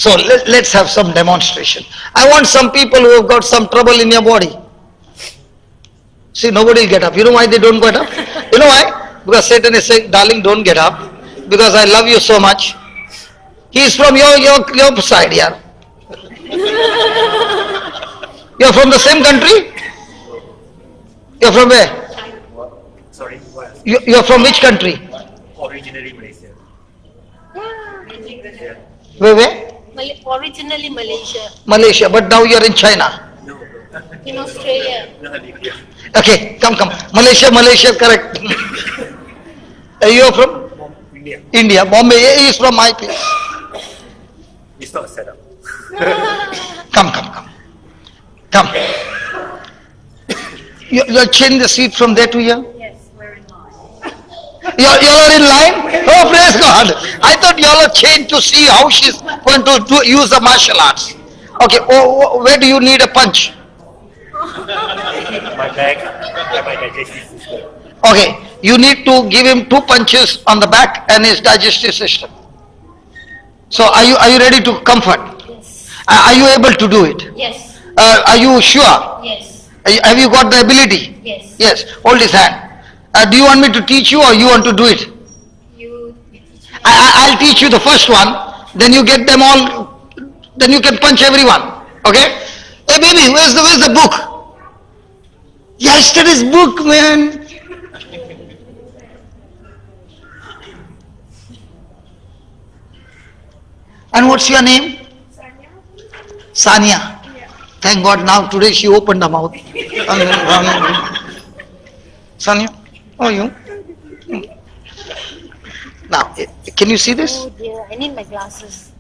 So let's have some demonstration. I want some people who have got some trouble in your body. See, nobody will get up. You know why they don't get up? You know why? Because Satan is saying, darling, don't get up. Because I love you so much. He is from your side, yeah. You are from the same country? You are from where? Sorry, what? You are from which country? Originally Malaysia. Where? Originally Malaysia. Malaysia, but now you are in China. No. In Australia. No, Libya. Okay, come. Malaysia, correct. You are from? India. India. Bombay. He is from my place. It's not set up. Come. You change the seat from there to here? Yes, we're in line. You are in line? Oh, praise God. I thought you all are changed to see how she's going to use the martial arts. Okay, where do you need a punch? My back and my digestive system. Okay, you need to give him 2 punches on the back and his digestive system. So are you ready to comfort? Yes. Are you able to do it? Yes. Are you sure? Yes. Have you got the ability? Yes. Yes, hold his hand. Do you want me to teach you or you want to do it? You teach me. I'll teach you the first one, then you get them all, then you can punch everyone. Okay? Hey baby, where's the book? Yesterday's book, man. And what's your name? Sanya. Yeah. Thank God now today she opened her mouth. Sanya, how are you? Now, can you see this? Oh dear, I need my glasses.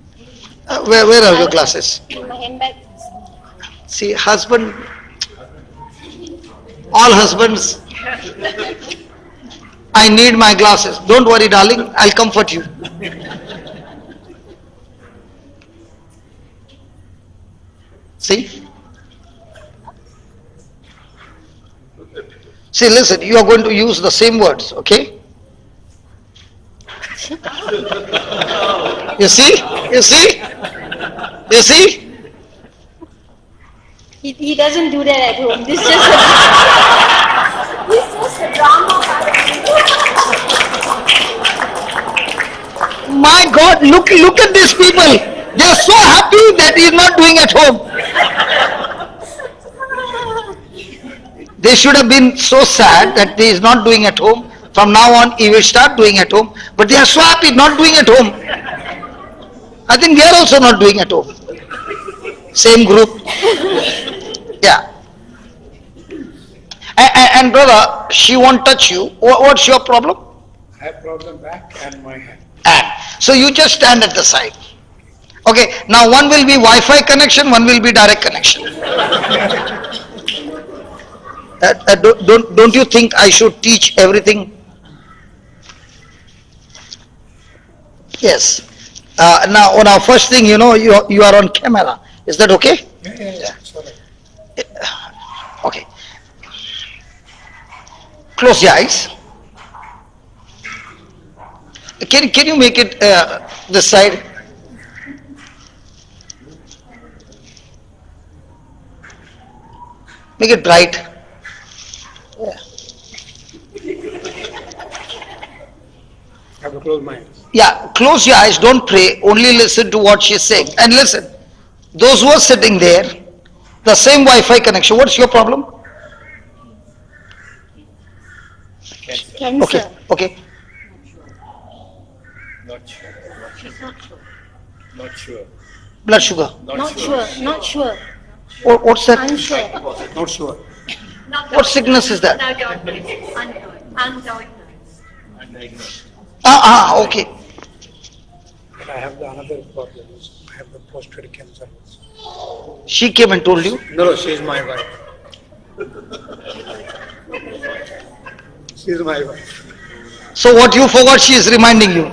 Where are your glasses? In my handbag. See, husband, all husbands, I need my glasses. Don't worry, darling, I'll comfort you. See? See, listen, you are going to use the same words, okay? You see? You see? You see? He doesn't do that at home. This is just a drama. My God, look at these people. They are so happy that he is not doing at home. They should have been so sad that he is not doing at home. From now on, he will start doing at home. But they are so happy not doing at home. I think they are also not doing at home. Same group. Yeah. And brother, she won't touch you. What's your problem? I have problem back and my hand. So you just stand at the side. Okay, now one will be Wi-Fi connection, one will be direct connection. Don't you think I should teach everything? Yes. Now first thing, you are on camera. Is that okay? Yeah. Sorry. Okay. Close your eyes. Can you make it this side? Make it bright. Yeah. I have to close my eyes. Yeah, close your eyes, don't pray, only listen to what she's saying. And listen, those who are sitting there, the same Wi-Fi connection, what's your problem? Cancer. Okay. Not sure. Not sure. Blood sugar. Not sure. What's that? Unsure. Not sure. What sickness is that? Undiagnosed. Okay. But I have the another problem. I have the prostate cancer. She came and told you? No, she is my wife. She is my wife. So what you forgot, she is reminding you.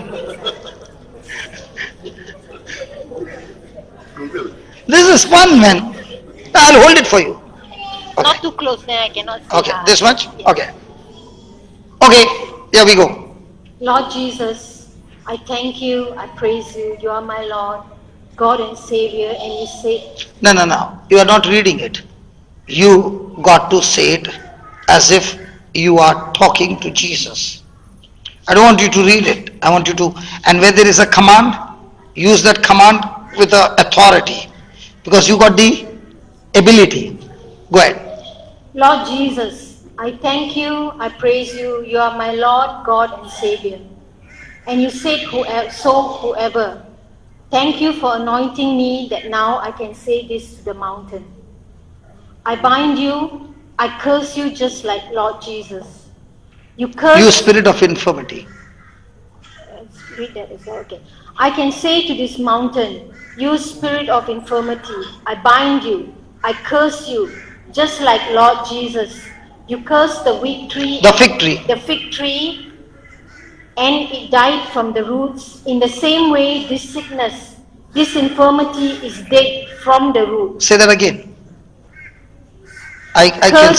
This is fun, man. I'll hold it for you. Okay. Not too close, then I cannot see. Okay, this much? Okay. Okay, here we go. Lord Jesus, I thank you, I praise you, you are my Lord. God and Savior, and you say, No, no, no. You are not reading it. You got to say it as if you are talking to Jesus. I don't want you to read it. I want you to, and where there is a command, use that command with authority, because you got the ability. Go ahead. Lord Jesus, I thank you, I praise you, you are my Lord, God and Savior. And you said, whoever. Thank you for anointing me that now I can say this to the mountain. I bind you, I curse you just like Lord Jesus. You curse... You spirit of infirmity. Read that as well, okay. I can say to this mountain, you spirit of infirmity, I bind you, I curse you, just like Lord Jesus. You cursed the fig tree. The fig tree, and it died from the roots. In the same way, this sickness, this infirmity is dead from the root. Say that again. I can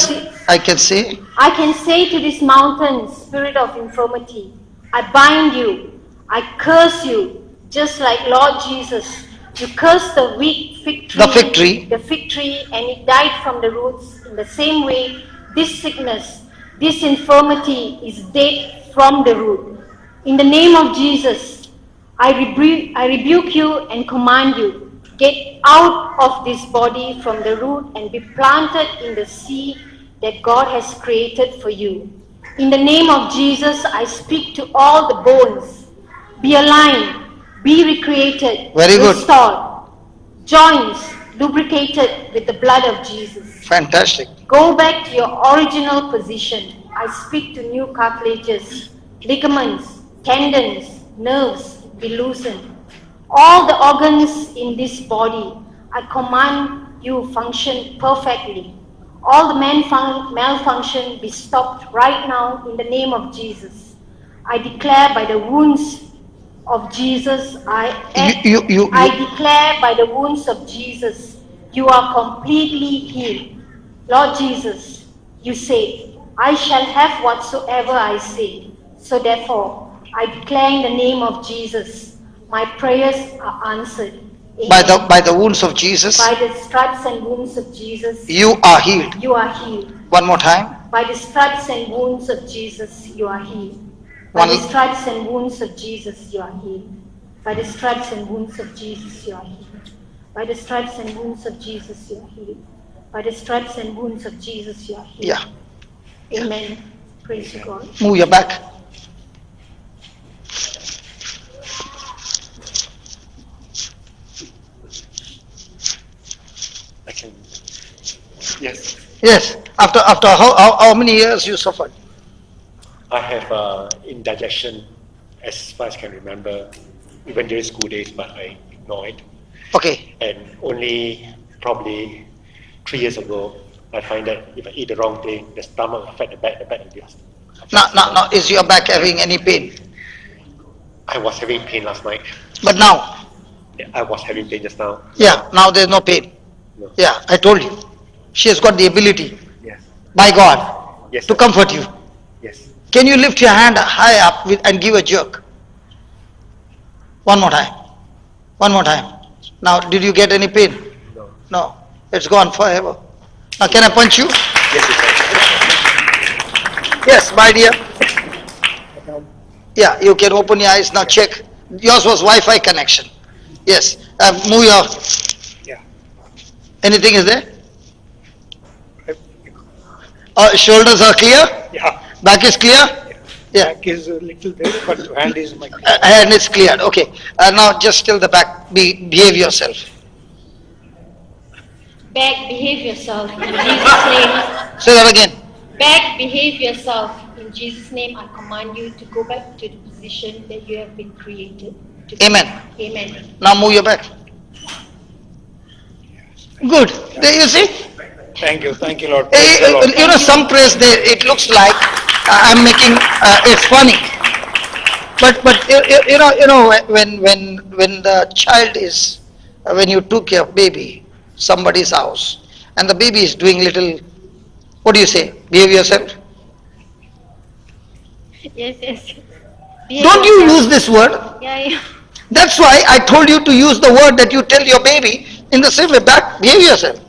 say. I can say to this mountain, spirit of infirmity, I bind you, I curse you, just like Lord Jesus. You cursed the fig tree. The fig tree, and it died from the roots. In the same way, this sickness, this infirmity is dead from the root. In the name of Jesus, I rebuke you and command you, get out of this body from the root and be planted in the seed that God has created for you. In the name of Jesus, I speak to all the bones. Be aligned, be recreated, restored, joints lubricated with the blood of Jesus. Fantastic. Go back to your original position. I speak to new cartilages, ligaments, tendons, nerves, be loosened. All the organs in this body, I command you function perfectly. All the malfunction be stopped right now in the name of Jesus. I declare by the wounds of Jesus, I declare by the wounds of Jesus, you are completely healed. Lord Jesus, you say, I shall have whatsoever I say. So therefore, I declare in the name of Jesus, my prayers are answered. Amen. By the wounds of Jesus, by the stripes and wounds of Jesus, you are healed. You are healed. One more time. By the stripes and wounds of Jesus, you are healed. By the stripes and wounds of Jesus, you are healed. By the stripes and wounds of Jesus, you are healed. By the stripes and wounds of Jesus, you are healed. By the stripes and wounds of Jesus, you are healed. Yeah. Amen. Praise God. Move your back. I can. Yes. Yes. After how many years you suffered? I have indigestion as far as I can remember, even during school days, but I ignored it. Okay. And only probably 3 years ago, I find that if I eat the wrong thing, the stomach affect the back will be Now, is your back having any pain? I was having pain last night. But now? Yeah, I was having pain just now. Yeah, now there's no pain. No. Yeah, I told you. She has got the ability, Yes. by God, Yes, to sir. comfort you. Yes. Can you lift your hand high up and give a jerk? One more time. One more time. Now, did you get any pain? No. No. It's gone forever. Now, can I punch you? Yes, you can. Yes, my dear. Yeah, you can open your eyes now. Check. Yours was Wi-Fi connection. Yes. Move your. Yeah. Anything is there? Shoulders are clear? Yeah. Back is clear? Yeah. Back is a little bit, but hand is my. Hand is cleared. Okay. Now just till the back. Behave yourself. Back, behave yourself in Jesus' name. Say that again. Back, behave yourself. In Jesus' name, I command you to go back to the position that you have been created. Amen. Amen. Now move your back. Good. There you see? Thank you, Lord. You know, some prayers there, it looks like I'm making it funny. But you know when the child is when you took your baby somebody's house and the baby is doing little, what do you say? Behave yourself. Yes. Don't you use this word? Yeah. That's why I told you to use the word that you tell your baby in the same way. Back, behave yourself.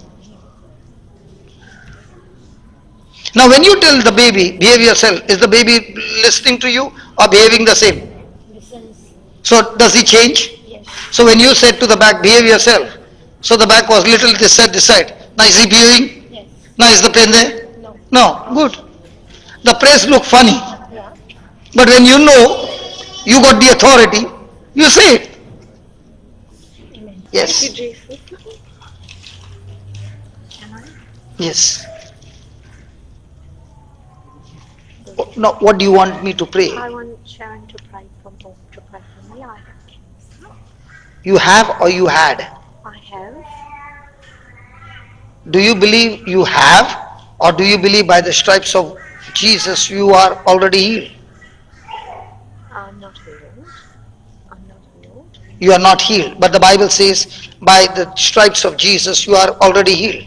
Now when you tell the baby, behave yourself, is the baby listening to you or behaving the same? Listens. So does he change? Yes. So when you said to the back, behave yourself, so the back was little this side. Now is he behaving? Yes. Now is the pen there? No. No, good. The press look funny, Yeah. but when you know you got the authority, you say it. Amen. Yes. Thank you, Jesus. Can I? Yes. Now what do you want me to pray? I want Sharon to pray for me. I have cancer. You have or you had? I have. Do you believe you have, or do you believe by the stripes of Jesus you are already healed? I'm not healed. I'm not healed. You are not healed, but the Bible says by the stripes of Jesus you are already healed.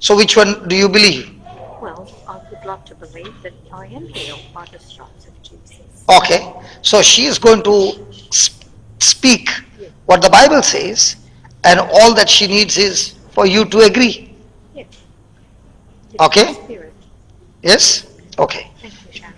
So which one do you believe? Well, I would love to believe that I am healed by the stripes of Jesus. Okay, so she is going to speak what the Bible says, and all that she needs is for you to agree. Yes. Okay? Spirit. Yes? Okay. Thank you, Sharon.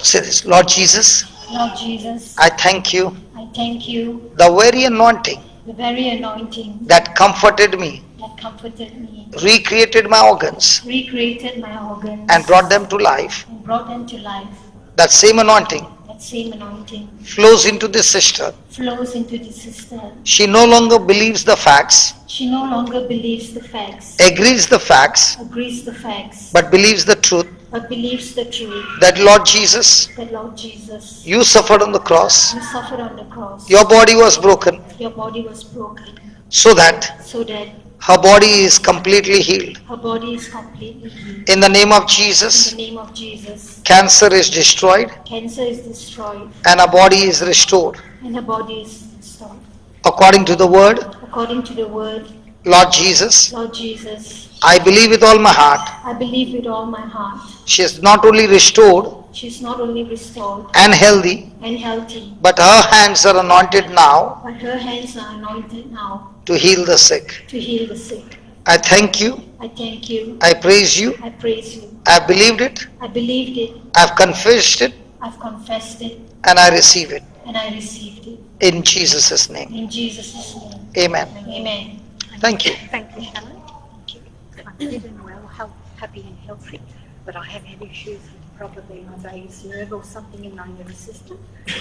Say this, Lord Jesus, Lord Jesus, I thank you, I thank you, the very anointing the very anointing that comforted me, that comforted me, recreated my organs, recreated my organs, and brought them to life. and brought them to life. That same anointing That same anointing flows into this sister. flows into the sister. She no longer believes the facts, She no longer believes the facts, agrees the facts, agrees the facts, but believes the truth but believes the truth that Lord Jesus, that Lord Jesus, you suffered on the cross, you suffered on the cross. your body was broken Your body was broken so that so that her body is completely healed. her body is completely healed. In the name of In Jesus, the name of Jesus, cancer is destroyed cancer is destroyed and her body is restored. and her body is restored. According to the word, According to the word, Lord Jesus, Lord Jesus, I believe with all my heart, I believe with all my heart. she is not only restored She's not only restored and healthy, and healthy, but her hands are anointed now but her hands are anointed now to heal the sick. to heal the sick. I thank you, I thank you. I praise you, I praise you. I believed it, I believed it. I've confessed it, I've confessed it. and I receive it. And I received it. In Jesus' name. In Jesus' name. Amen. Amen. Thank you. Thank you, Sharon. Thank you. I'm feeling well, happy and healthy, but I have had issues with probably my vagus nerve or something in my nervous system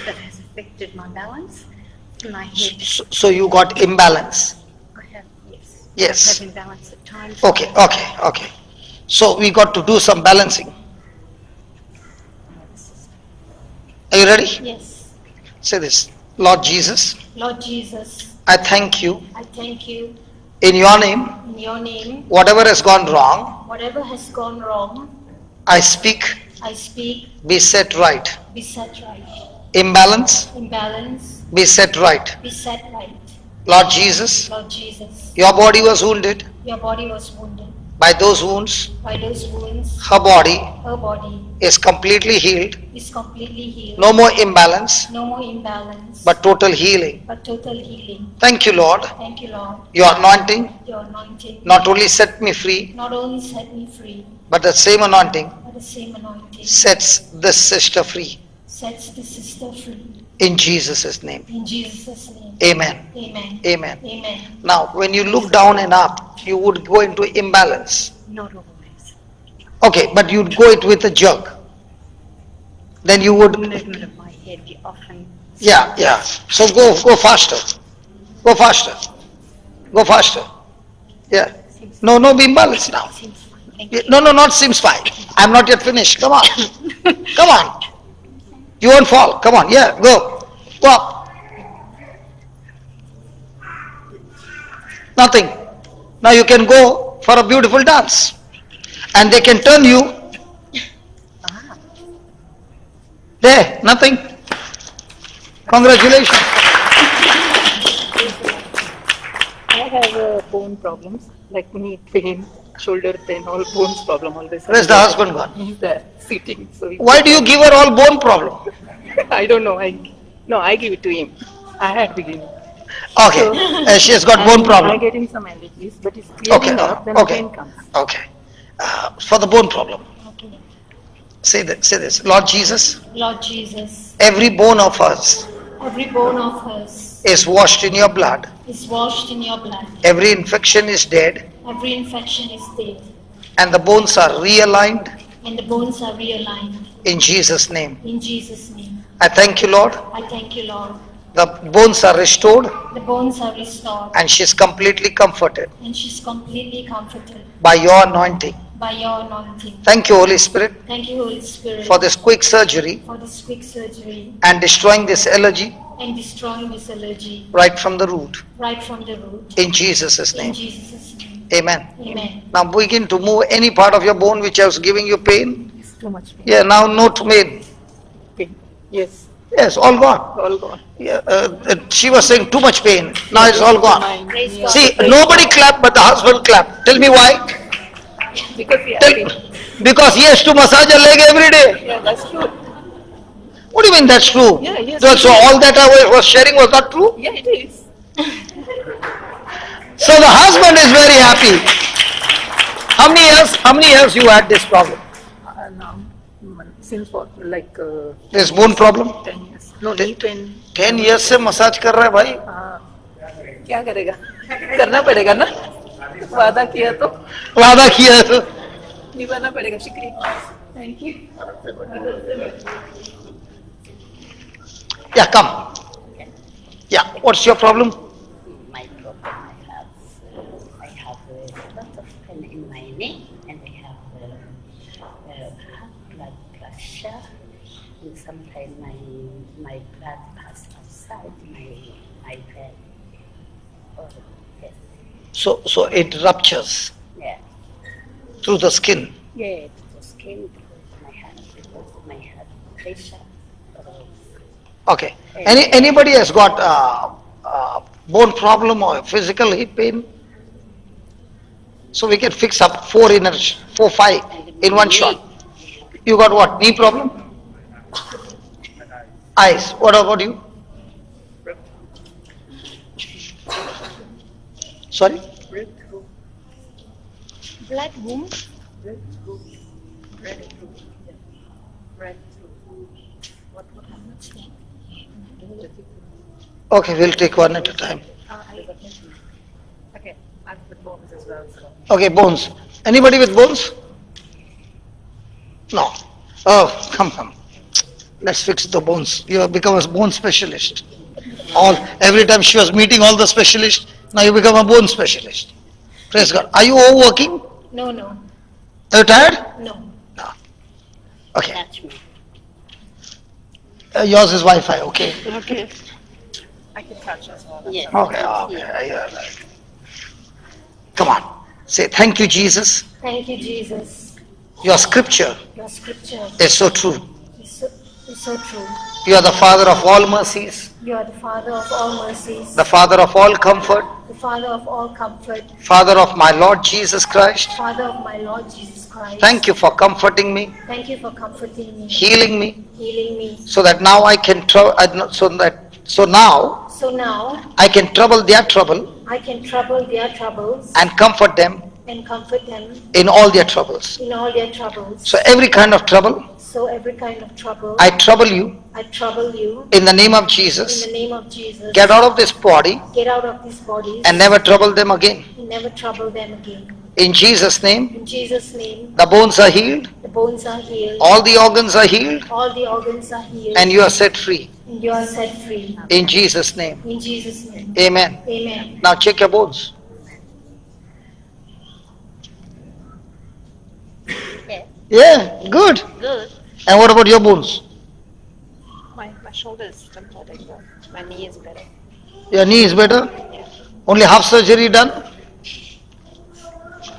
that has affected my balance. My head, So you got imbalance. I have, yes. Yes. I have imbalance at times. Okay. So we got to do some balancing. Are you ready? Yes. Say this. Lord Jesus, Lord Jesus, I thank you. I thank you. In your name, In your name, whatever has gone wrong, whatever has gone wrong, I speak, I speak, be set right. be set right. Imbalance, Imbalance, be set right. be set right. Lord Jesus, Lord Jesus, your body was wounded. your body was wounded. By those wounds, By those wounds, her body her body is completely healed. is completely healed. No more imbalance, No more imbalance, but total healing. but total healing. Thank you, Lord. Thank you, Lord. Your anointing Your anointing not only set me free, not only set me free, but the same anointing but the same anointing sets this sister free. sets the sister free. In Jesus' name. In Jesus' name. Amen. Amen. Amen. Amen. Now, when you look down and up, you would go into imbalance. Not always. Okay, but you'd go it with a jerk. Then you would, Movement of my head often. yeah. So go faster. Go faster. Go faster. Yeah. No imbalance now. Seems fine. Thank Yeah, you. No, not seems fine. I'm not yet finished. Come on. Come on. You won't fall. Come on. Yeah, go. Go up. Nothing. Now you can go for a beautiful dance. And they can turn you. Ah, There, nothing. Congratulations. I have bone problems, like knee pain, shoulder pain, all bones problem always. Where's the husband gone? He's there, sitting. So Why do you give her all bone problem? I don't know. No, I give it to him. I had beginning. Okay, she has got bone I'm problem. getting some allergies, but it's clearing up, then okay, pain comes. okay. For the bone problem, say this. Lord Jesus, Lord Jesus, every bone of us every bone of us is washed in your blood. is washed in your blood. Every infection is dead, Every infection is dead, and the bones are realigned and the bones are realigned. in Jesus' name. In Jesus' name, I thank you, Lord. I thank you, Lord. The bones are restored, The bones are restored, and she's completely comforted and she's completely comforted by your anointing. by your anointing. Thank you, Holy Spirit, Thank you, Holy Spirit, for this quick surgery for this quick surgery and destroying this allergy and destroying this allergy right from the root. right from the root. In Jesus' In name. Jesus' name, Amen. amen. Now begin to move any part of your bone which was giving you pain. It's too much pain. Yeah, now no pain. Pain. Yes, Yes, all gone. all gone. Yeah, she was saying too much pain. Now it's all gone. Praise God. See, nobody clapped but the husband clapped. Tell me why? Because we are Tell, pain. because he has to massage a leg every day. Yeah, that's true. What do you mean that's true? Yeah, yes. So all that I was sharing was not true? Yeah, it is. So the husband is very happy. How many years you had this problem? Now, since for like This bone problem? 10 years. No, knee pain. 10 years से massage कर रहा है भाई. क्या करेगा? करना पड़ेगा ना? वादा किया तो वादा किया है तो. निभाना पड़ेगा. शुक्रिया. Thank you. Yeah, come. Yeah, what's your problem? My problem I have a lot of pain in my knee, and I have high blood pressure, and sometimes my blood passes outside my vein. Oh, yes, So it ruptures yeah, through the skin. yeah, the skin because my heart pressure. Okay. Anybody has got bone problem or physical hip pain? So we can fix up 4, 5 in one shot. You got what? Knee problem? Eyes. What about you? Sorry? Blood wound. Okay, we'll take one at a time. Okay, I've got bones as well. So. Okay, bones. Anybody with bones? No. Oh, come. Let's fix the bones. You have become a bone specialist. Every time she was meeting all the specialists, now you become a bone specialist. Praise God. Are you overworking? No, no, Are you tired? no. Okay. Touch me. Yours is Wi-Fi, okay? Okay. I can touch as well. Yes. Okay. Yeah. Come on. Say, thank you, Jesus. Thank you, Jesus. Your scripture Your scripture is so true. is so true. You are the Father of all mercies, You are the Father of all mercies, the Father of all comfort, the Father of all comfort, Father of my Lord Jesus Christ. Father of my Lord Jesus Christ. Thank you for comforting me, Thank you for comforting me, healing me, healing me. so that now I can so now So now I can trouble their trouble I can trouble their troubles and comfort them and comfort them in all their troubles. in all their troubles. So every kind of trouble, So every kind of trouble, I trouble you I trouble you in the name of in Jesus. the name of Jesus. Get out of this body Get out of these bodies and never trouble them again. and never trouble them again. In Jesus' name, In Jesus' name, the bones are healed, the bones are healed, all the organs are healed, all the organs are healed, and you are set free. and you are set free. In Jesus' name. In Jesus' name. Amen. Amen. Now check your bones. Yeah, Yeah, good. good. And what about your bones? My shoulder is still hurting, but my knee is better. Your knee is better? Only half surgery done?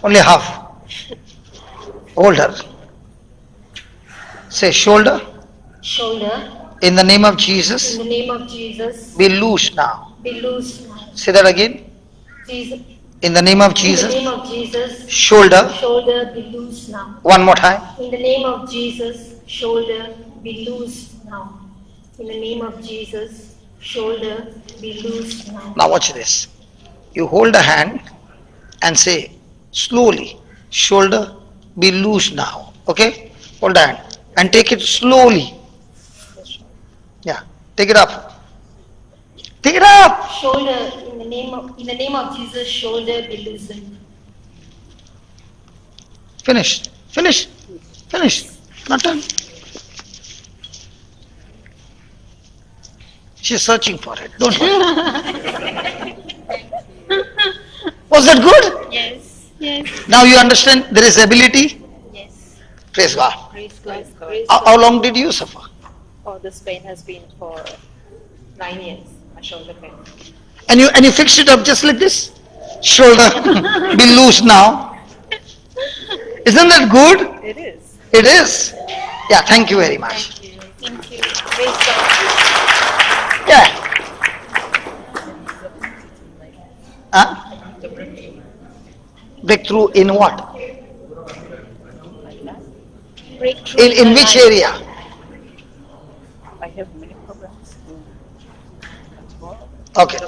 Only half. Hold her. Say shoulder. Shoulder, In the name of Jesus, in the name of Jesus, be loose now. be loose now. Say that again. Jesus, In the name of in the Jesus, name of Jesus, shoulder. shoulder, be loose now. One more time. In the name of Jesus, shoulder, be loose now. in the name of Jesus, shoulder be loosed now. Now watch this. You hold a hand and say slowly, shoulder be loose now. Okay? Hold the hand and take it slowly. Yeah, take it up. Take it up. Shoulder in the name of Jesus, shoulder be loosened. Finish. Finish. Finish. Not done. She's searching for it. Don't worry. Was that good? Yes, yes, Now you understand there is ability? yes. Praise God. Praise God. Praise How long did you suffer? Oh, this pain has been for 9 years, my shoulder pain. And you fixed it up just like this? Shoulder be loose now. Isn't that good? It is. It is. Yeah, thank you very much. Thank you. Thank you. Praise God. Yeah. Huh? Breakthrough in what? Breakthrough In my which life. area? I have many programs. Okay.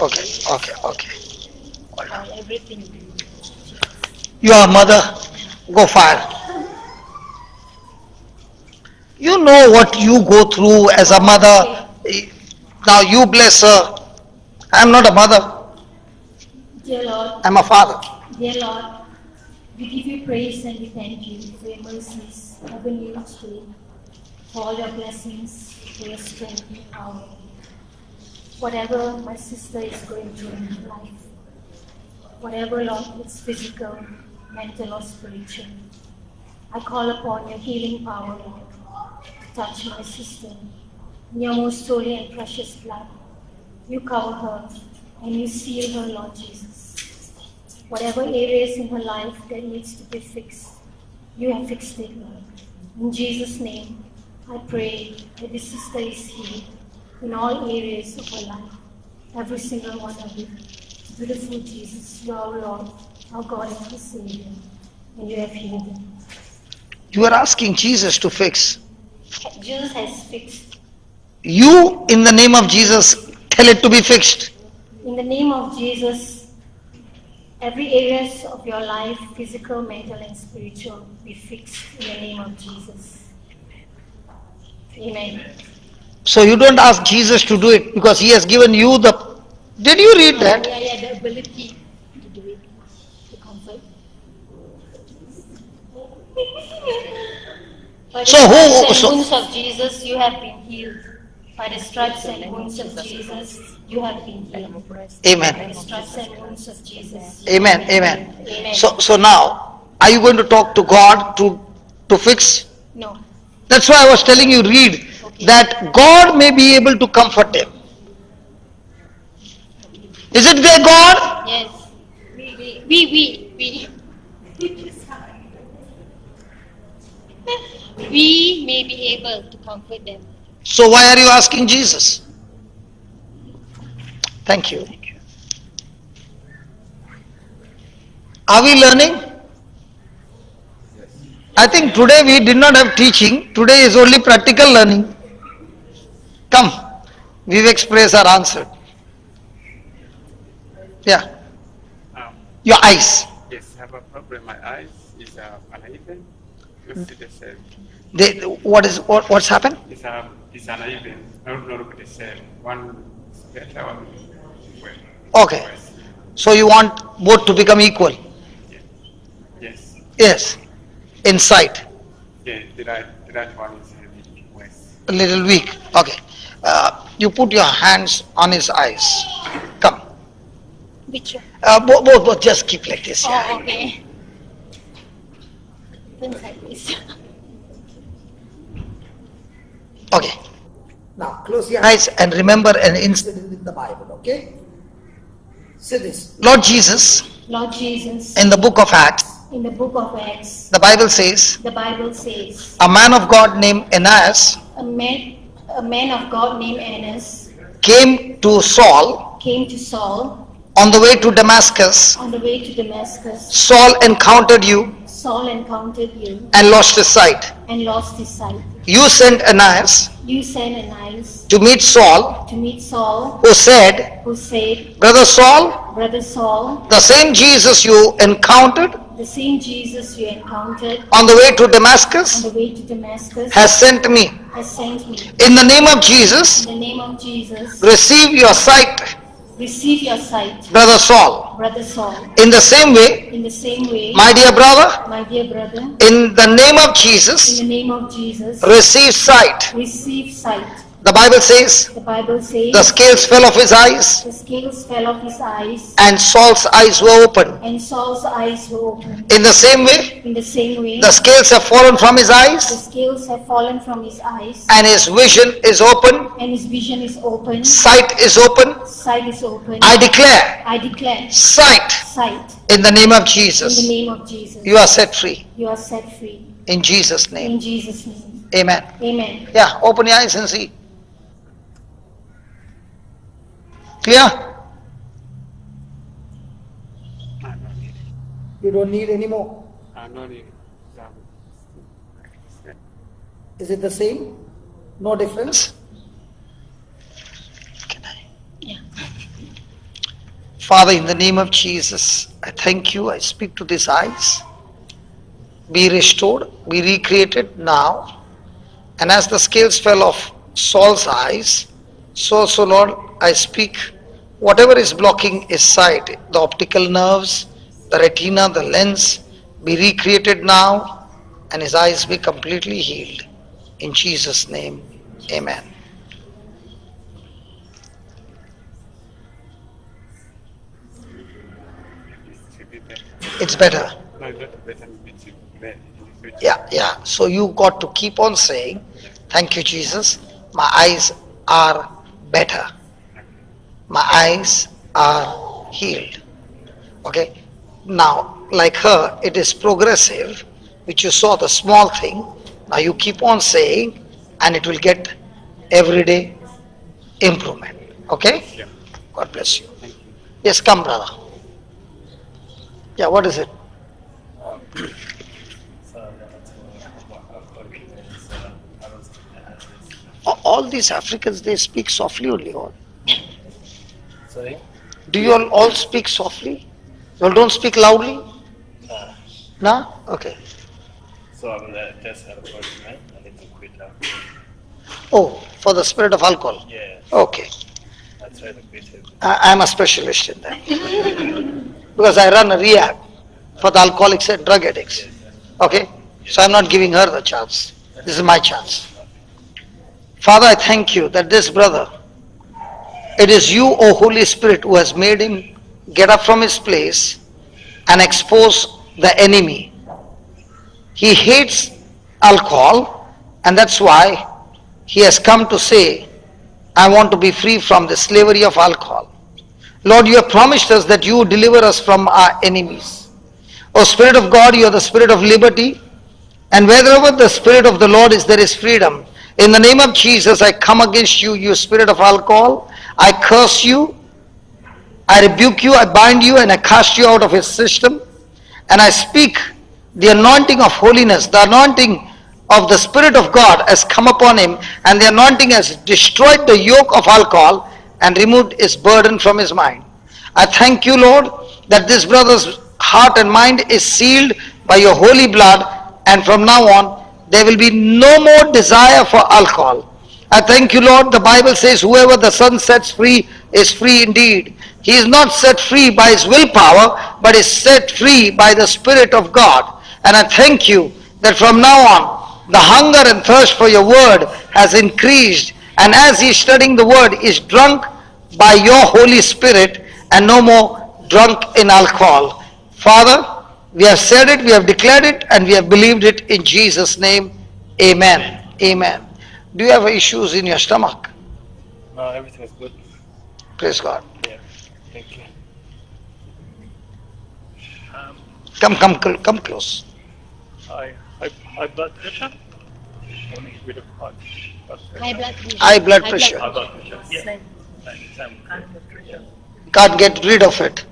Everything. You are a mother, go fire. You know what you go through as a mother. Now you bless her. I am not a mother, Dear Lord, I am a father. dear Lord, we give you praise and we thank you for your mercies, for the new today, for all your blessings, for your strength and power. Whatever my sister is going through in her life, whatever, Lord, it's physical, mental or spiritual, I call upon your healing power, Lord, to touch my sister. In your most holy and precious blood, you cover her and you seal her, Lord Jesus. Whatever areas in her life that needs to be fixed, you have fixed it, Lord. In Jesus' name, I pray that this sister is healed in all areas of her life, every single one of you. Beautiful Jesus, you are our Lord, our God and our Savior, and you have healed them. You are asking Jesus to fix. Jesus has fixed. You, in the name of Jesus, tell it to be fixed. In the name of Jesus, every areas of your life, physical, mental, and spiritual, be fixed in the name of Jesus. Amen. So you don't ask Jesus to do it because he has given you the... Did you read that? Yeah, the ability to do it, to comfort. By the So who- stripes and so- wounds of Jesus, you have been healed. By the stripes and wounds of Jesus, you have been healed. By Amen. the stripes and wounds of Jesus. Amen. Amen. Amen. So now, are you going to talk to God to fix? No. That's why I was telling you, read, that God may be able to comfort him. Is it their God? Yes. We may be able to comfort them. So why are you asking Jesus? Thank you. Are we learning? I think today we did not have teaching. Today is only practical learning. Come, Vivek's prayers are answered. Yeah. Your eyes. Yes, I have a problem. My eyes is uneven. You see the cell. What's happened? It's uneven. Not look the cell. One is better, one is well. Okay. So you want both to become equal? Yes. Yes. In sight. Yeah, the right one is a bit worse. A little weak. Okay. You put your hands on his eyes. Come. Which one? Both. Just keep like this. Yeah. Oh, okay. Things like this. Okay. Now close your eyes and remember an incident in the Bible. Okay. Say this. Lord Jesus, Lord Jesus, in the book of Acts, in the book of Acts, the Bible says, the Bible says, a man of God named Ananias a man of God named Annas came to Saul came to Saul on the way to Damascus. on the way to Damascus. Saul encountered you Saul encountered you and lost his sight. and lost his sight. You sent Ananias You sent Ananias to meet Saul, to meet Saul, who said, who said, Brother Saul, Brother Saul, the same Jesus you encountered the same Jesus you encountered on the way to on Damascus the way to Damascus has sent me. has sent me. In the name of Jesus, In the name of Jesus, receive your sight, receive your sight, Brother Saul. Brother Saul. In the same way, In the same way, my dear brother, my dear brother, in the name of in Jesus, the name of Jesus, receive sight. receive sight. The Bible says, The Bible says, the scales fell off his eyes, the scales fell off his eyes, and Saul's eyes were open. and Saul's eyes were opened. In the same way, In the same way, the scales have fallen from his the eyes, scales have fallen from his eyes, and his vision is open, and his vision is open, sight is open. sight is open. I declare Sight sight in the name of in the Jesus. name of Jesus. You are set free You are set free in Jesus' name. in Jesus' name. Amen. Amen. Yeah, open your eyes and see. Clear? You don't need any more. I'm not even. Is it the same? No difference? Father, in the name of Jesus, I thank you. I speak to these eyes. Be restored, be recreated now. And as the scales fell off Saul's eyes, so also, Lord, I speak whatever is blocking his sight, the optical nerves, the retina, the lens, be recreated now, and his eyes be completely healed. In Jesus' name, amen. It's better. No, not better. It's better. Yeah. So you got to keep on saying, thank you, Jesus. My eyes are better. My eyes are healed. Okay. Now, like her, it is progressive, which you saw the small thing. Now you keep on saying, and it will get everyday improvement. Okay? Yeah. God bless you. Yes, come, brother. Yeah, what is it? All these Africans, they speak softly only. All. Sorry? Do you all speak softly? You all don't speak loudly? No? Okay. So I will just have a word tonight. I need to quit alcohol. Oh, for the spirit of alcohol? Yeah, Okay. I try to quit it. I'm a specialist in that. Because I run a rehab for the alcoholics and drug addicts. Okay? So I'm not giving her the chance. This is my chance. Father, I thank you that this brother, it is you, O Holy Spirit, who has made him get up from his place and expose the enemy. He hates alcohol, and that's why he has come to say, I want to be free from the slavery of alcohol. Lord, you have promised us that you will deliver us from our enemies. O Spirit of God, you are the Spirit of liberty, and wherever the Spirit of the Lord is, there is freedom. In the name of Jesus, I come against you, you spirit of alcohol. I curse you, I rebuke you, I bind you, and I cast you out of his system. And I speak the anointing of holiness, the anointing of the Spirit of God has come upon him, and the anointing has destroyed the yoke of alcohol and removed his burden from his mind. I thank you, Lord, that this brother's heart and mind is sealed by your holy blood, and from now on there will be no more desire for alcohol. I thank you, Lord. The Bible says whoever the Son sets free is free indeed. He is not set free by his willpower, but is set free by the Spirit of God. And I thank you that from now on the hunger and thirst for your word has increased, and as he is studying the word, is drunk by your Holy Spirit and no more drunk in alcohol. Father, we have said it, we have declared it, and we have believed it in Jesus' name. Amen. Amen. Do you have issues in your stomach? No, everything is good. Praise God. Yeah, thank you. Come close. High blood pressure? Only with a high blood pressure. High blood pressure. High blood pressure. High blood pressure. Yeah. Same. Same blood pressure. Can't get rid of it.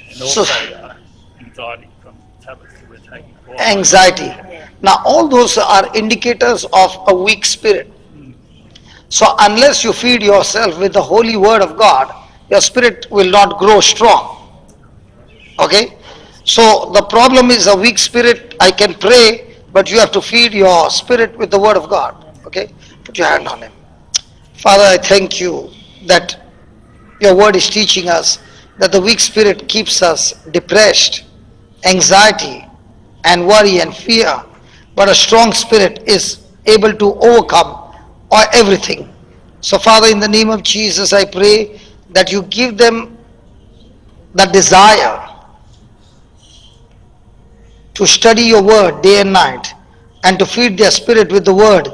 And So- also anxiety from tablets that we're taking. anxiety. Now all those are indicators of a weak spirit. So unless you feed yourself with the holy word of God, your spirit will not grow strong. Okay? So the problem is a weak spirit. I can pray, but you have to feed your spirit with the word of God. Okay? Put your hand on him. Father, I thank you that your word is teaching us that the weak spirit keeps us depressed, anxiety, and worry and fear. But a strong spirit is able to overcome everything. So Father, in the name of Jesus, I pray that you give them the desire to study your word day and night and to feed their spirit with the word,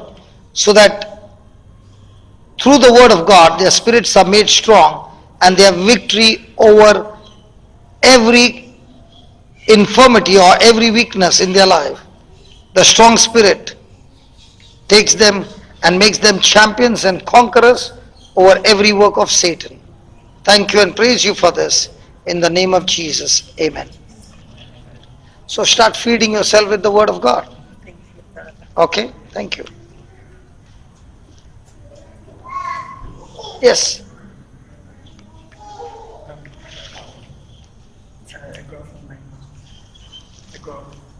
so that through the word of God their spirits are made strong and they have victory over every infirmity or every weakness in their life. The strong spirit takes them and makes them champions and conquerors over every work of Satan. Thank you and praise you for this. In the name of Jesus, amen. So start feeding yourself with the word of God. Okay, thank you. Yes.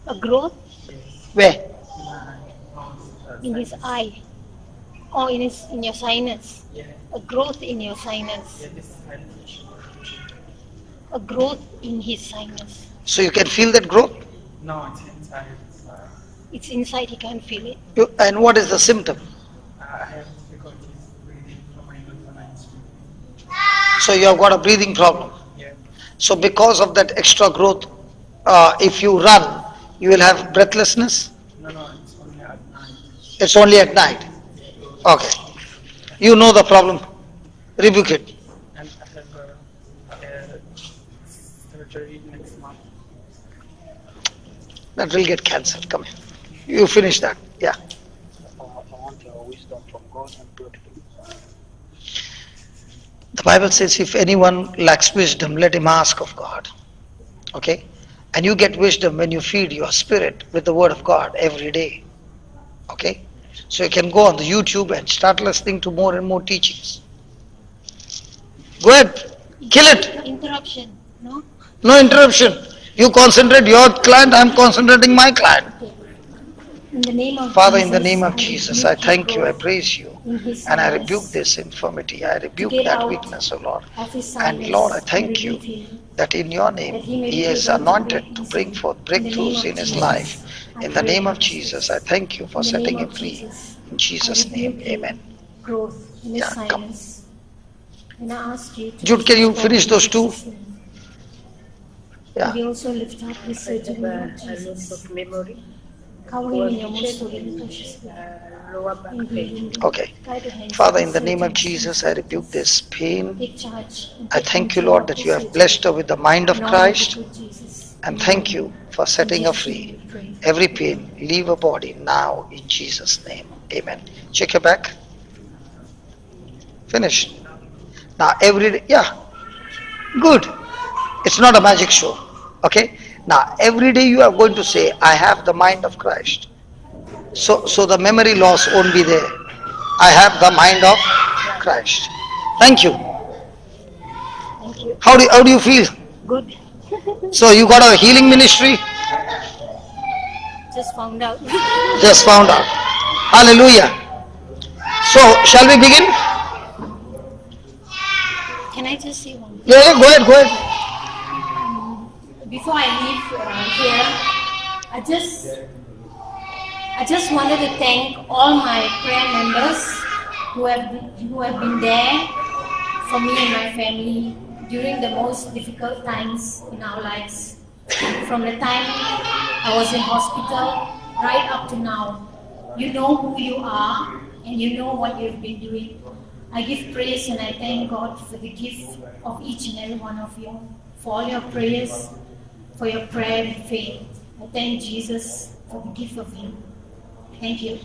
A growth Where? in his eye, or in your sinus. A growth in your sinus. A growth in his sinus. So you can feel that growth? No, it's inside. It's inside, he can't feel it. And what is the symptom? I have difficulties breathing from my nose when I'm speaking. So you have got a breathing problem. Yeah. So because of that extra growth, if you run, you will have breathlessness? No, it's only at night. It's only at night. Okay. You know the problem. Rebuke it. And I have a surgery next month. That will get cancelled. Come here. You finish that. Yeah. I want wisdom from God and purity. The Bible says if anyone lacks wisdom, let him ask of God. Okay? And you get wisdom when you feed your spirit with the word of God every day. Okay? So you can go on the YouTube and start listening to more and more teachings. Go ahead. Kill it. Interruption, no? No interruption. You concentrate your client, I am concentrating my client. In the name of Father, Jesus, in the name of Jesus, I thank you, I praise you. in his And I sinus, rebuke this infirmity. I rebuke get that out weakness, O Lord. of his And sinus, Lord, I and thank you relieve him, that in your name that he may he be is able to anointed breathe to bring easily. forth In the name breakthroughs of in his Jesus, life. I In the pray name of for this. Jesus, I thank you for In the setting name him of free. Jesus, In I Jesus' name, rebuke you, amen. growth in his Yeah, come. sinus. And I ask you to Jude, can you discharge finish in those two? Jesus' name. Yeah. We also lift up his surgery, Lord A loss Jesus. of memory, Cover him in your most holy and precious blood. lower back And pain. heal him. Okay. Guide the hands Father, of in the the name of surgeons and Jesus, I rebuke doctors. this pain. Take charge and I take thank you, control Lord, of that the you have surgery. blessed her with the mind of In all that Christ. you do, Jesus. And thank you for setting her free. Every pain, leave her body now in Jesus' name. Amen. Check your back. Finished. Now every day, yeah, good. It's not a magic show. Okay. Now every day you are going to say, I have the mind of Christ. So the memory loss won't be there. I have the mind of Christ. Thank you. Thank you. How do you feel? Good. So you got a healing ministry? Just found out. Just found out. Hallelujah. So shall we begin? Can I just say one thing? Yeah, go ahead, go ahead. Before I leave here, I just wanted to thank all my prayer members who have been there for me and my family during the most difficult times in our lives. From the time I was in hospital right up to now. You know who you are and you know what you've been doing. I give praise and I thank God for the gift of each and every one of you, for all your prayers, for your prayer and faith. I thank Jesus for the gift of Him. Thank you.